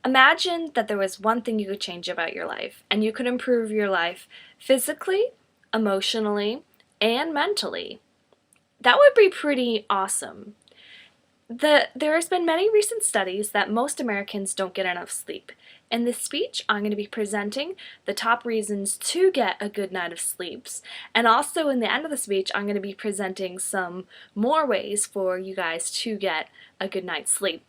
Imagine that there was one thing you could change about your life, and you could improve your life physically, emotionally, and mentally. That would be pretty awesome. There has been many recent studies that most Americans don't get enough sleep. In this speech, I'm going to be presenting the top reasons to get a good night of sleeps, and also in the end of the speech, I'm going to be presenting some more ways for you guys to get a good night's sleep.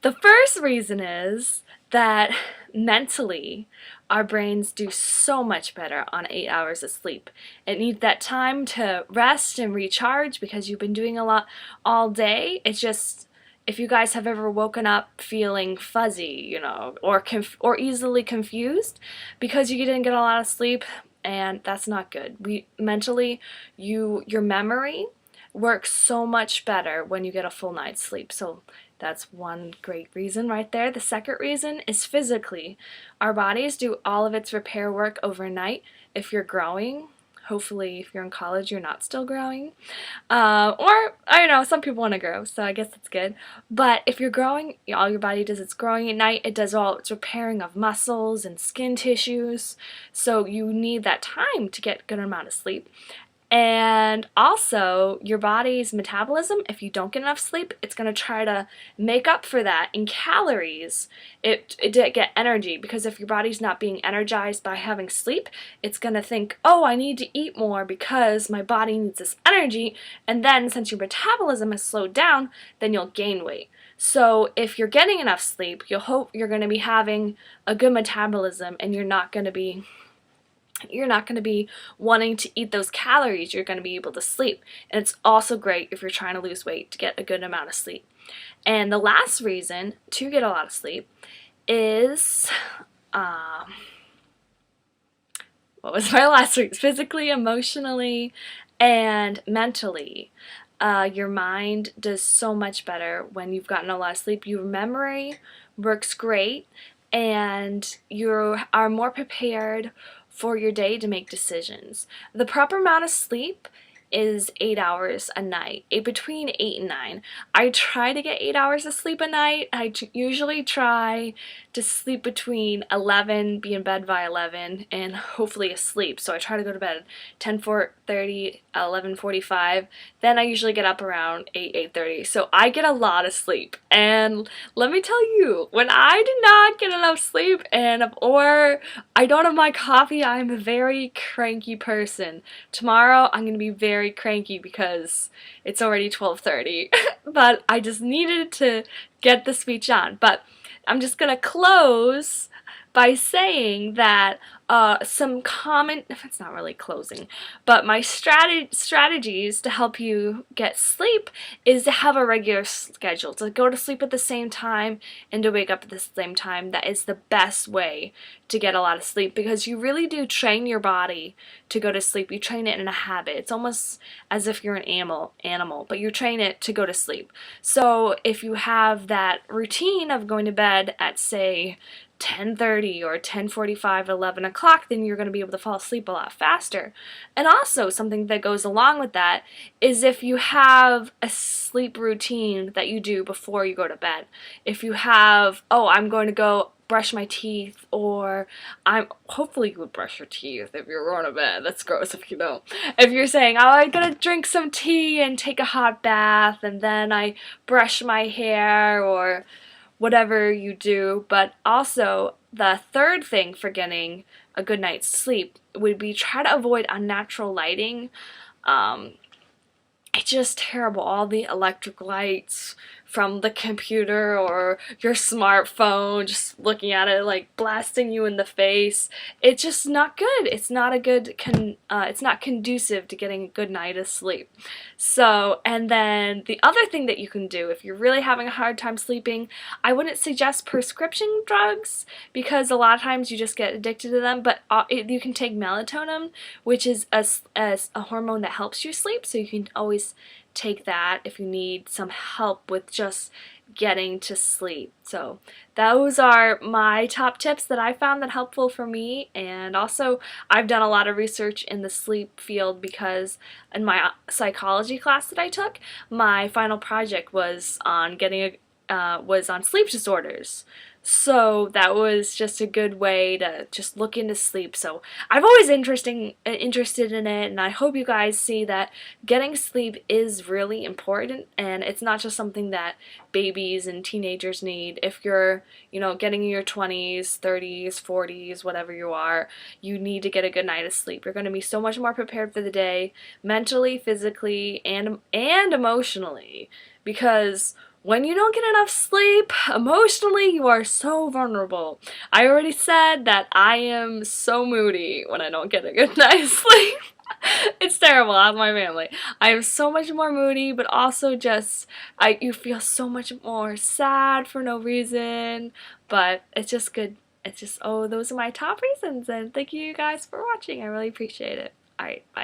The first reason is that mentally, our brains do so much better on 8 hours of sleep. It needs that time to rest and recharge because you've been doing a lot all day. It's just, if you guys have ever woken up feeling fuzzy, or easily confused because you didn't get a lot of sleep, and that's not good. Mentally, your memory works so much better when you get a full night's sleep. So that's one great reason right there. The second reason is physically. Our bodies do all of its repair work overnight. If you're growing, hopefully if you're in college you're not still growing. Or, I don't know, some people want to grow, so I guess that's good. But if you're growing, all your body does is growing at night. It does all its repairing of muscles and skin tissues. So you need that time to get a good amount of sleep. And also, your body's metabolism, if you don't get enough sleep, it's going to try to make up for that in calories to get energy. Because if your body's not being energized by having sleep, it's going to think, oh, I need to eat more because my body needs this energy. And then, since your metabolism has slowed down, then you'll gain weight. So if you're getting enough sleep, you'll hope you're going to be having a good metabolism, and you're not going to be wanting to eat those calories. You're going to be able to sleep. And it's also great if you're trying to lose weight to get a good amount of sleep. And the last reason to get a lot of sleep is, what was my last reason? Physically, emotionally, and mentally. Your mind does so much better when you've gotten a lot of sleep. Your memory works great, and you are more prepared for your day to make decisions. The proper amount of sleep is 8 hours a night, between 8 and 9. I try to get 8 hours of sleep a night. I usually try to sleep between 11, be in bed by 11, and hopefully asleep. So I try to go to bed 10:30, 11:45. Then I usually get up around 8:30. So I get a lot of sleep. And let me tell you, when I do not get enough sleep or I don't have my coffee, I'm a very cranky person. Tomorrow I'm going to be very cranky because it's already 12:30. But I just needed to get the speech on. But I'm just going to close by saying that some common, it's not really closing, but my strategies to help you get sleep is to have a regular schedule, to go to sleep at the same time and to wake up at the same time. That is the best way to get a lot of sleep, because you really do train your body to go to sleep. You train it in a habit. It's almost as if you're an animal, but you train it to go to sleep. So if you have that routine of going to bed at, say, 10:30 or 10:45, 11 o'clock, then you're going to be able to fall asleep a lot faster. And also, something that goes along with that is if you have a sleep routine that you do before you go to bed. If you have, oh, I'm going to go brush my teeth, or hopefully you would brush your teeth if you're going to bed. That's gross if you don't. If you're saying, oh, I'm gonna drink some tea and take a hot bath and then I brush my hair, or whatever you do. But also, the third thing for getting a good night's sleep would be try to avoid unnatural lighting. It's just terrible. All the electric lights from the computer or your smartphone, just looking at it, like blasting you in the face. It's just not good. It's not a good, it's not conducive to getting a good night of sleep. So, and then the other thing that you can do if you're really having a hard time sleeping, I wouldn't suggest prescription drugs, because a lot of times you just get addicted to them, but you can take melatonin, which is a hormone that helps you sleep, so you can always take that if you need some help with just getting to sleep. So those are my top tips that I found that helpful for me. And also, I've done a lot of research in the sleep field, because in my psychology class that I took, my final project was on sleep disorders. So that was just a good way to just look into sleep. So I've always interested in it, and I hope you guys see that getting sleep is really important, and it's not just something that babies and teenagers need. If you're, getting in your 20s, 30s, 40s, whatever you are, you need to get a good night of sleep. You're going to be so much more prepared for the day, mentally, physically, and emotionally, because when you don't get enough sleep, emotionally, you are so vulnerable. I already said that I am so moody when I don't get a good night's sleep. It's terrible. How's my family? I am so much more moody, but also just, you feel so much more sad for no reason, but it's just good. It's just, those are my top reasons, and thank you guys for watching. I really appreciate it. Alright, bye.